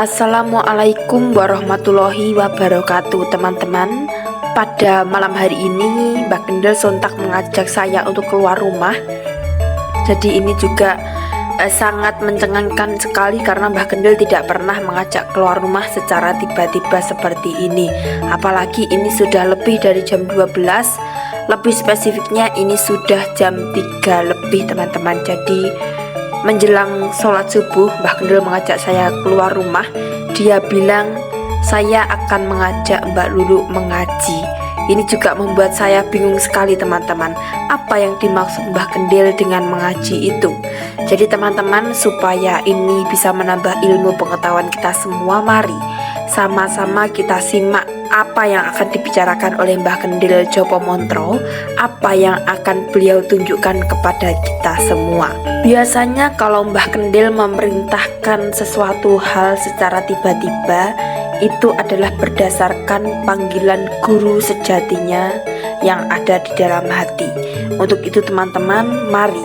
Assalamualaikum warahmatullahi wabarakatuh teman-teman. Pada malam hari ini Mbak Kendel sontak mengajak saya untuk keluar rumah. Jadi ini juga sangat mencengangkan sekali karena Mbak Kendel tidak pernah mengajak keluar rumah secara tiba-tiba seperti ini. Apalagi ini sudah lebih dari jam 12. Lebih spesifiknya ini sudah jam 3 lebih teman-teman. Jadi menjelang sholat subuh Mbak Kendel mengajak saya keluar rumah. Dia bilang saya akan mengajak Mbak Lulu mengaji. Ini juga membuat saya bingung sekali teman-teman. Apa yang dimaksud Mbak Kendel dengan mengaji itu? Jadi teman-teman, supaya ini bisa menambah ilmu pengetahuan kita semua, mari sama-sama kita simak apa yang akan dibicarakan oleh Mbah Kendel Jopo Montro, apa yang akan beliau tunjukkan kepada kita semua. Biasanya kalau Mbah Kendel memerintahkan sesuatu hal secara tiba-tiba, itu adalah berdasarkan panggilan guru sejatinya yang ada di dalam hati. Untuk itu teman-teman, mari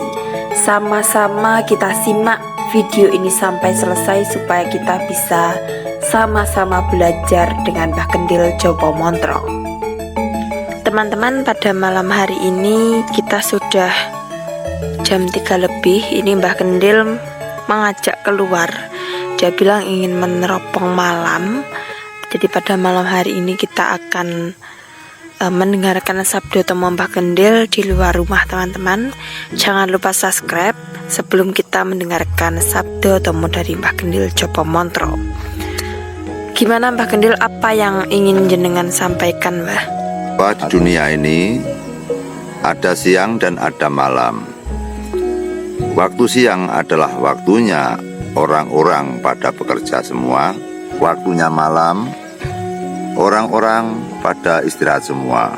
sama-sama kita simak video ini sampai selesai supaya kita bisa sama-sama belajar dengan Mbah Kendel Jopo Montro. Teman-teman, pada malam hari ini kita sudah jam 3 lebih. Ini Mbah Kendel mengajak keluar. Dia bilang ingin meneropong malam. Jadi pada malam hari ini kita akan mendengarkan sabda temu Mbah Kendel di luar rumah teman-teman. Jangan lupa subscribe sebelum kita mendengarkan sabda temu dari Mbah Kendel Jopo Montro. Gimana Mbah Kendel, apa yang ingin jenengan sampaikan Mbah? Di dunia ini ada siang dan ada malam. Waktu siang adalah waktunya orang-orang pada bekerja semua. Waktunya malam, orang-orang pada istirahat semua.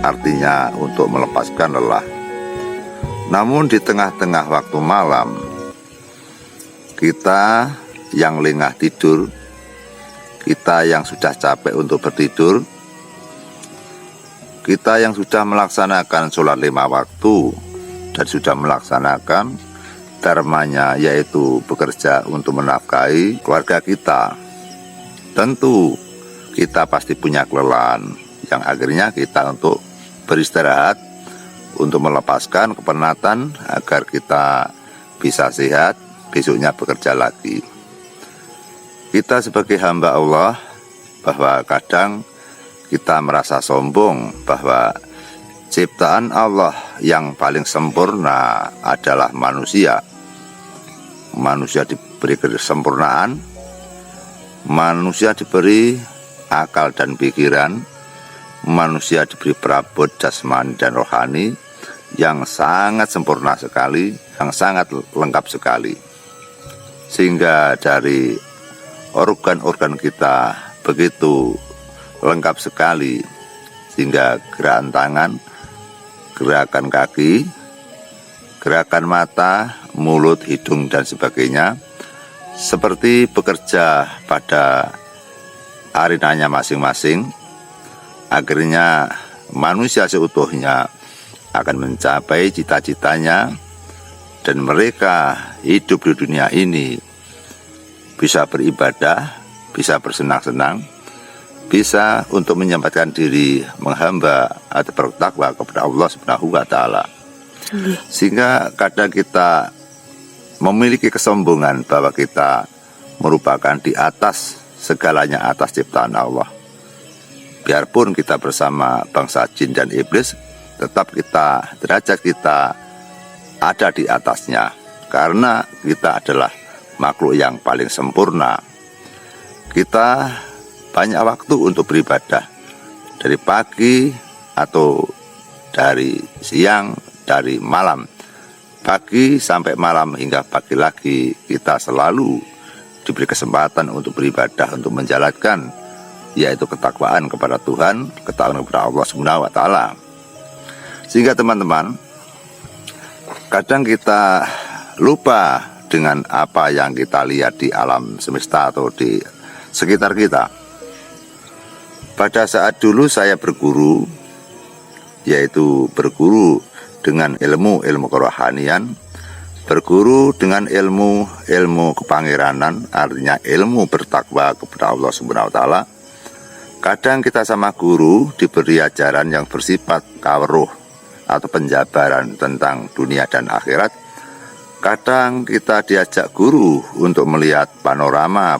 Artinya untuk melepaskan lelah. Namun di tengah-tengah waktu malam, kita yang lengah tidur, kita yang sudah capek untuk bertidur, kita yang sudah melaksanakan sholat 5 waktu dan sudah melaksanakan dharmanya, yaitu bekerja untuk menafkahi keluarga kita. Tentu kita pasti punya kelelahan yang akhirnya kita untuk beristirahat, untuk melepaskan kepenatan agar kita bisa sehat, besoknya bekerja lagi. Kita sebagai hamba Allah, bahwa kadang kita merasa sombong bahwa ciptaan Allah yang paling sempurna adalah manusia. Manusia diberi kesempurnaan, manusia diberi akal dan pikiran, manusia diberi perabot jasmani dan rohani yang sangat sempurna sekali, yang sangat lengkap sekali. Sehingga dari organ-organ kita begitu lengkap sekali, sehingga gerakan tangan, gerakan kaki, gerakan mata, mulut, hidung dan sebagainya seperti bekerja pada arenanya masing-masing. Akhirnya manusia seutuhnya akan mencapai cita-citanya dan mereka hidup di dunia ini bisa beribadah, bisa bersenang-senang, bisa untuk menyempatkan diri menghamba atau bertakwa kepada Allah Subhanahu wa Ta'ala. Sehingga kadang kita memiliki kesombongan bahwa kita merupakan di atas segalanya, atas ciptaan Allah. Biarpun kita bersama bangsa jin dan iblis, tetap derajat kita ada di atasnya, karena kita adalah makhluk yang paling sempurna. Kita banyak waktu untuk beribadah, dari pagi atau dari siang, dari malam, pagi sampai malam hingga pagi lagi, kita selalu diberi kesempatan untuk beribadah, untuk menjalankan yaitu ketakwaan kepada Tuhan, ketakwaan kepada Allah Subhanahu wa Ta'ala. Sehingga teman-teman, kadang kita lupa dengan apa yang kita lihat di alam semesta atau di sekitar kita. Pada saat dulu saya berguru, yaitu berguru dengan ilmu kerohanian, Berguru dengan ilmu kepangeranan, artinya ilmu bertakwa kepada Allah Subhanahu wa taala. Kadang kita sama guru diberi ajaran yang bersifat kawruh atau penjabaran tentang dunia dan akhirat. Kadang kita diajak guru untuk melihat panorama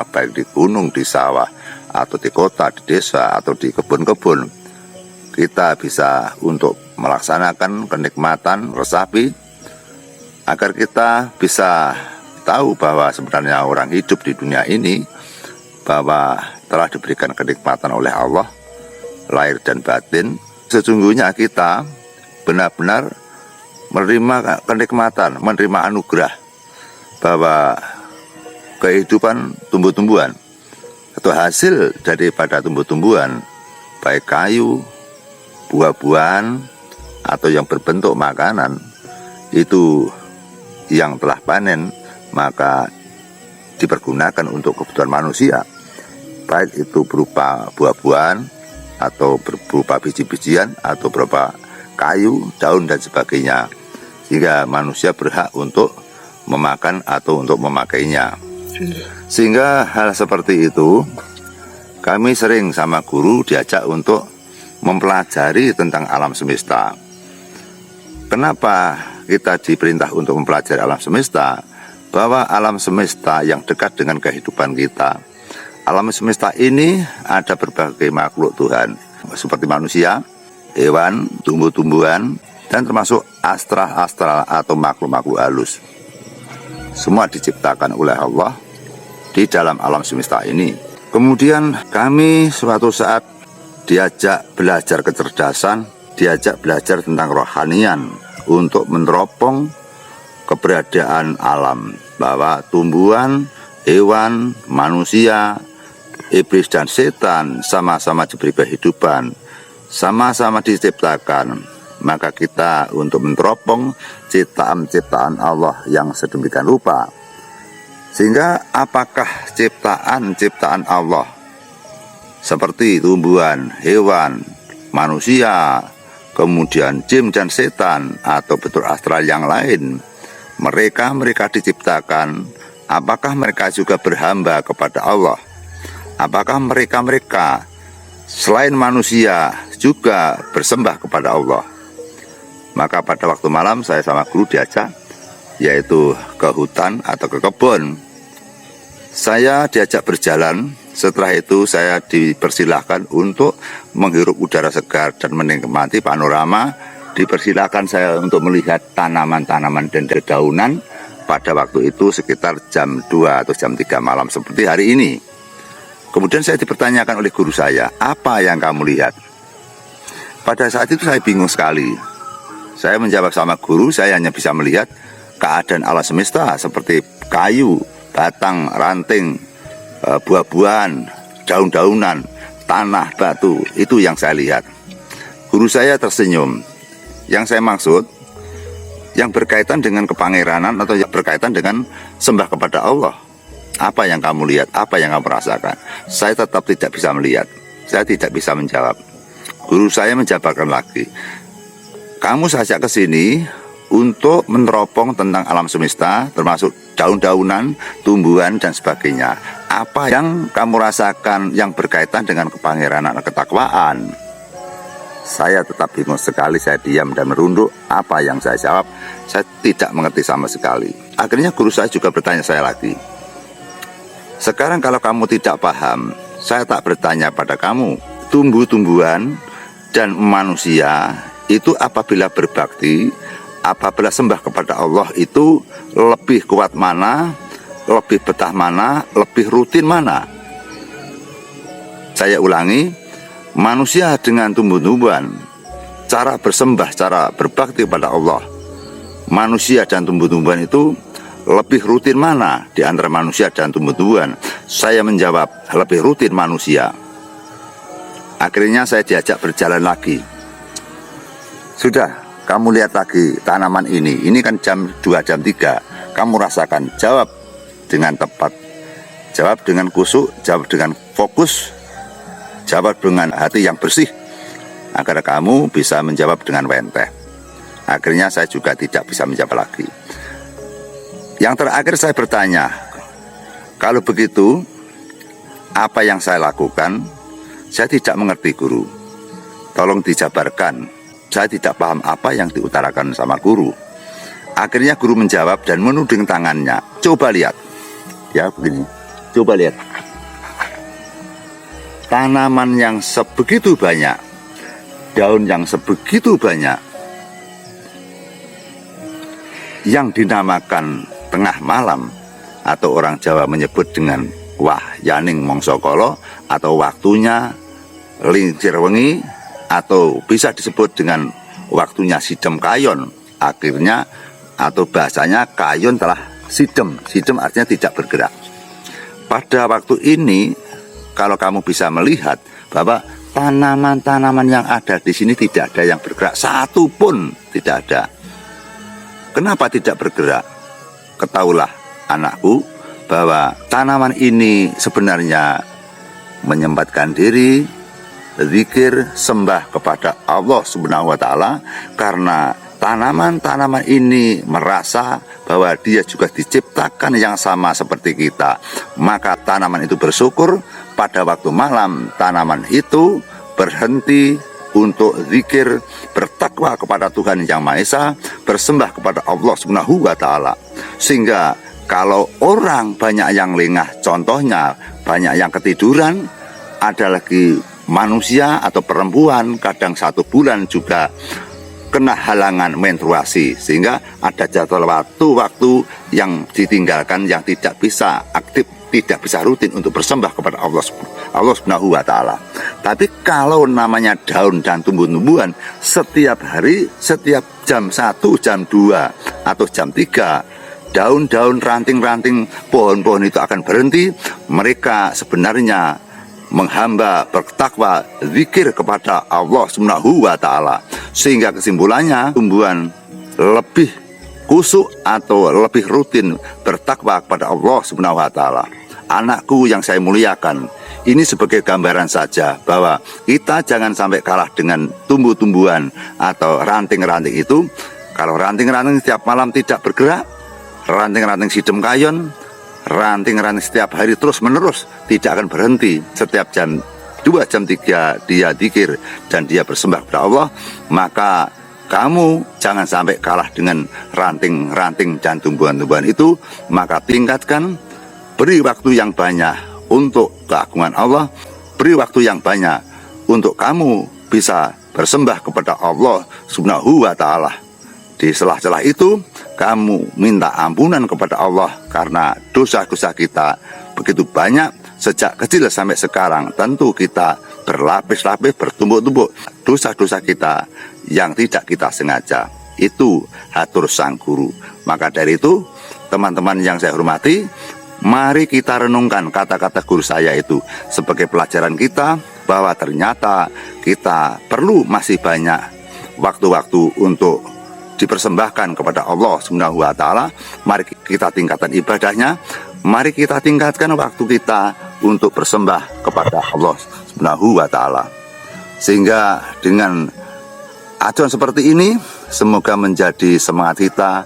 baik di gunung, di sawah, atau di kota, di desa, atau di kebun-kebun. Kita bisa untuk melaksanakan kenikmatan resapi agar kita bisa tahu bahwa sebenarnya orang hidup di dunia ini bahwa telah diberikan kenikmatan oleh Allah lahir dan batin. Sesungguhnya kita benar-benar menerima kenikmatan, menerima anugerah bahwa kehidupan tumbuh-tumbuhan atau hasil daripada tumbuh-tumbuhan baik kayu, buah-buahan atau yang berbentuk makanan itu yang telah panen maka dipergunakan untuk kebutuhan manusia, baik itu berupa buah-buahan atau berupa biji-bijian atau berupa kayu, daun dan sebagainya, sehingga manusia berhak untuk memakan atau untuk memakainya. Sehingga hal seperti itu kami sering sama guru diajak untuk mempelajari tentang alam semesta. Kenapa kita diperintah untuk mempelajari alam semesta? Bahwa alam semesta yang dekat dengan kehidupan kita. Alam semesta ini ada berbagai makhluk Tuhan, seperti manusia, hewan, tumbuh-tumbuhan, dan termasuk astral-astral atau makhluk-makhluk halus. Semua diciptakan oleh Allah di dalam alam semesta ini. Kemudian kami suatu saat diajak belajar kecerdasan, diajak belajar tentang rohanian untuk meneropong keberadaan alam, bahwa tumbuhan, hewan, manusia, iblis dan setan sama-sama diberi kehidupan, sama-sama diciptakan. Maka kita untuk meneropong ciptaan-ciptaan Allah yang sedemikian rupa. Sehingga apakah ciptaan-ciptaan Allah seperti tumbuhan, hewan, manusia, kemudian jin dan setan atau betul astral yang lain, mereka diciptakan, apakah mereka juga berhamba kepada Allah? Apakah mereka selain manusia juga bersembah kepada Allah? Maka pada waktu malam saya sama guru diajak, yaitu ke hutan atau ke kebun. Saya diajak berjalan. Setelah itu saya dipersilahkan untuk menghirup udara segar dan menikmati panorama. Dipersilahkan saya untuk melihat tanaman-tanaman dan dedaunan pada waktu itu sekitar jam 2 atau jam 3 malam seperti hari ini. Kemudian saya dipertanyakan oleh guru saya, apa yang kamu lihat? Pada saat itu saya bingung sekali. Saya menjawab sama guru, saya hanya bisa melihat keadaan alam semesta seperti kayu, batang, ranting, buah-buahan, daun-daunan, tanah, batu. Itu yang saya lihat. Guru saya tersenyum. Yang saya maksud, yang berkaitan dengan kepangeranan atau yang berkaitan dengan sembah kepada Allah. Apa yang kamu lihat, apa yang kamu rasakan? Saya tetap tidak bisa melihat. Saya tidak bisa menjawab. Guru saya menjabarkan lagi. Kamu saya ajak ke sini untuk meneropong tentang alam semesta, termasuk daun-daunan, tumbuhan, dan sebagainya. Apa yang kamu rasakan yang berkaitan dengan kepangeranan dan ketakwaan? Saya tetap bingung sekali, saya diam dan merunduk. Apa yang saya jawab, saya tidak mengerti sama sekali. Akhirnya guru saya juga bertanya saya lagi. Sekarang kalau kamu tidak paham, saya tak bertanya pada kamu. Tumbuh-tumbuhan dan manusia itu apabila berbakti, apabila sembah kepada Allah itu lebih kuat mana, lebih betah mana, lebih rutin mana? Saya ulangi, manusia dengan tumbuh-tumbuhan, cara bersembah, cara berbakti kepada Allah, manusia dan tumbuh-tumbuhan itu lebih rutin mana di antara manusia dan tumbuh-tumbuhan? Saya menjawab, lebih rutin manusia. Akhirnya saya diajak berjalan lagi. Sudah, kamu lihat lagi tanaman ini kan jam 2, jam 3. Kamu rasakan, jawab dengan tepat, jawab dengan kusuk, jawab dengan fokus, jawab dengan hati yang bersih, agar kamu bisa menjawab dengan wenteh. Akhirnya saya juga tidak bisa menjawab lagi. Yang terakhir saya bertanya, kalau begitu apa yang saya lakukan? Saya tidak mengerti guru. Tolong dijabarkan. Saya tidak paham apa yang diutarakan sama guru. Akhirnya guru menjawab dan menuding tangannya. Coba lihat. Ya begini. Coba lihat. Tanaman yang sebegitu banyak, daun yang sebegitu banyak, yang dinamakan tengah malam, atau orang Jawa menyebut dengan wahyaning mongsokolo, atau waktunya lincir wengi, atau bisa disebut dengan waktunya sidem kayon. Akhirnya atau bahasanya kayon telah sidem. Sidem artinya tidak bergerak. Pada waktu ini kalau kamu bisa melihat bahwa tanaman-tanaman yang ada di sini tidak ada yang bergerak, satu pun tidak ada. Kenapa tidak bergerak? Ketahuilah anakku bahwa tanaman ini sebenarnya menyempatkan diri, zikir, sembah kepada Allah Subhanahu wa Ta'ala, karena tanaman-tanaman ini merasa bahwa dia juga diciptakan yang sama seperti kita. Maka tanaman itu bersyukur pada waktu malam tanaman itu berhenti untuk zikir, bertakwa kepada Tuhan Yang Maha Esa, bersembah kepada Allah Subhanahu wa Ta'ala. Sehingga kalau orang banyak yang lengah, contohnya banyak yang ketiduran, ada lagi manusia atau perempuan kadang 1 bulan juga kena halangan menstruasi, sehingga ada jadwal waktu yang ditinggalkan, yang tidak bisa aktif, tidak bisa rutin untuk bersembah kepada Allah Subhanahu wa Ta'ala. Tapi kalau namanya daun dan tumbuh-tumbuhan, setiap hari, setiap jam 1, jam 2, atau jam 3, daun-daun, ranting-ranting pohon-pohon itu akan berhenti. Mereka sebenarnya menghamba, bertakwa, zikir kepada Allah Subhanahu wa Ta'ala. Sehingga kesimpulannya tumbuhan lebih kusuk atau lebih rutin bertakwa kepada Allah Subhanahu wa Ta'ala. Anakku yang saya muliakan, ini sebagai gambaran saja bahwa kita jangan sampai kalah dengan tumbuh-tumbuhan atau ranting-ranting itu. Kalau ranting-ranting setiap malam tidak bergerak, ranting-ranting sidem kayon, ranting-ranting setiap hari terus menerus tidak akan berhenti. Setiap jam 2, jam 3 dia zikir dan dia bersembah kepada Allah, maka kamu jangan sampai kalah dengan ranting-ranting dan tumbuhan-tumbuhan itu. Maka tingkatkan, beri waktu yang banyak untuk keagungan Allah, beri waktu yang banyak untuk kamu bisa bersembah kepada Allah Subhanahu wa Ta'ala. Di celah-celah itu kamu minta ampunan kepada Allah, karena dosa-dosa kita begitu banyak sejak kecil sampai sekarang. Tentu kita berlapis-lapis, bertumpuk-tumpuk dosa-dosa kita yang tidak kita sengaja. Itu hatur sang guru. Maka dari itu, teman-teman yang saya hormati, mari kita renungkan kata-kata guru saya itu sebagai pelajaran kita, bahwa ternyata kita perlu masih banyak waktu-waktu untuk dipersembahkan kepada Allah Subhanahu wa Ta'ala. Mari kita tingkatkan ibadahnya, mari kita tingkatkan waktu kita untuk bersembah kepada Allah Subhanahu wa Ta'ala. Sehingga dengan acuan seperti ini, semoga menjadi semangat kita,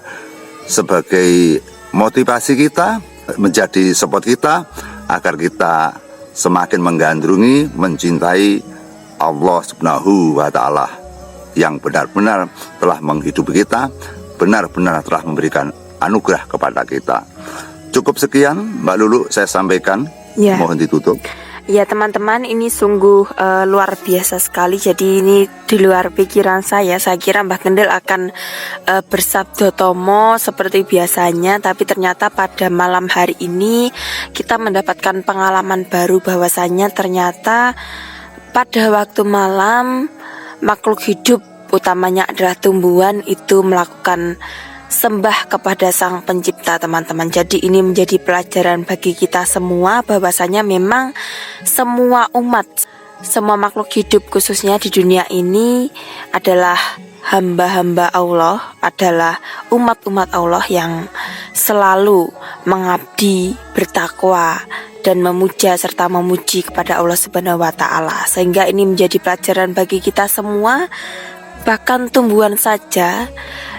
sebagai motivasi kita, menjadi support kita, agar kita semakin menggandrungi, mencintai Allah Subhanahu wa Ta'ala yang benar-benar telah menghidupi kita, benar-benar telah memberikan anugerah kepada kita. Cukup sekian Mbak Lulu saya sampaikan, Ya. Mohon ditutup. Ya teman-teman, ini sungguh luar biasa sekali. Jadi ini di luar pikiran saya. Saya kira Mbah Kendel akan bersabda tomo seperti biasanya, tapi ternyata pada malam hari ini kita mendapatkan pengalaman baru, bahwasannya ternyata pada waktu malam makhluk hidup, utamanya adalah tumbuhan, itu melakukan sembah kepada Sang Pencipta, teman-teman. Jadi ini menjadi pelajaran bagi kita semua, bahwasanya memang semua umat, semua makhluk hidup khususnya di dunia ini adalah hamba-hamba Allah, adalah umat-umat Allah yang selalu mengabdi, bertakwa, dan memuja serta memuji kepada Allah Subhanahu wa Ta'ala. Sehingga ini menjadi pelajaran bagi kita semua. Bahkan tumbuhan saja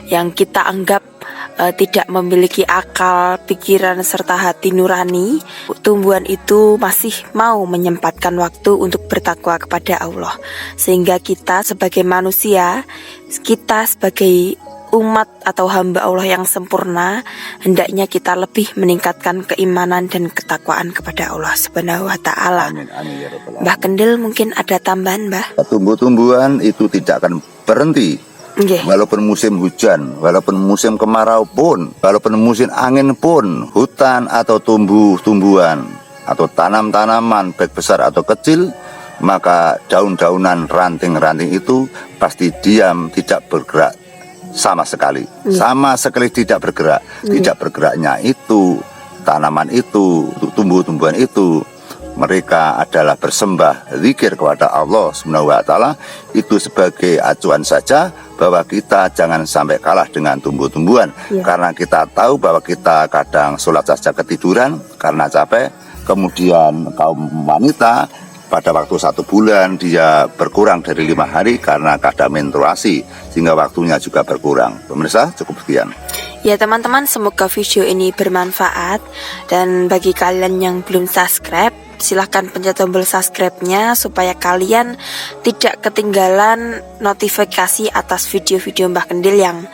yang kita anggap tidak memiliki akal, pikiran, serta hati nurani, tumbuhan itu masih mau menyempatkan waktu untuk bertakwa kepada Allah. Sehingga kita sebagai manusia, kita sebagai umat atau hamba Allah yang sempurna, hendaknya kita lebih meningkatkan keimanan dan ketakwaan kepada Allah Subhanahu wa Ta'ala. Amin, amin ya Rabbal alamin. Mbah Kendil mungkin ada tambahan, Mbah? Tumbuh-tumbuhan itu tidak akan berhenti. Nggih. Walaupun musim hujan, walaupun musim kemarau pun, walaupun musim angin pun, hutan atau tumbuh-tumbuhan atau tanam-tanaman baik besar atau kecil, maka daun-daunan, ranting-ranting itu pasti diam, tidak bergerak sama sekali. Sama sekali tidak bergerak. Tidak bergeraknya itu, tanaman itu, tumbuh-tumbuhan itu, mereka adalah bersembah zikir kepada Allah Subhanahu wa Ta'ala. Itu sebagai acuan saja bahwa kita jangan sampai kalah dengan tumbuh-tumbuhan. Karena kita tahu bahwa kita kadang sholat saja ketiduran karena capek. Kemudian kaum wanita pada waktu 1 bulan dia berkurang dari 5 hari karena keadaan menstruasi, sehingga waktunya juga berkurang. Pemirsa, cukup sekian. Ya teman-teman, semoga video ini bermanfaat. Dan bagi kalian yang belum subscribe, silahkan pencet tombol subscribe-nya supaya kalian tidak ketinggalan notifikasi atas video-video Mbah Kendil yang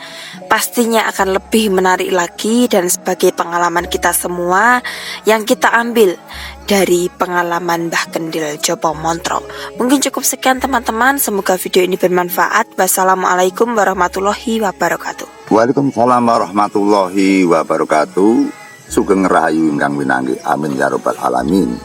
pastinya akan lebih menarik lagi, dan sebagai pengalaman kita semua yang kita ambil dari pengalaman Mbah Kendil Jopo Montro. Mungkin cukup sekian teman-teman, semoga video ini bermanfaat. Wassalamualaikum warahmatullahi wabarakatuh. Waalaikumsalam warahmatullahi wabarakatuh. Sugeng rahayu ingkang winanggi. Amin ya Rabbal alamin.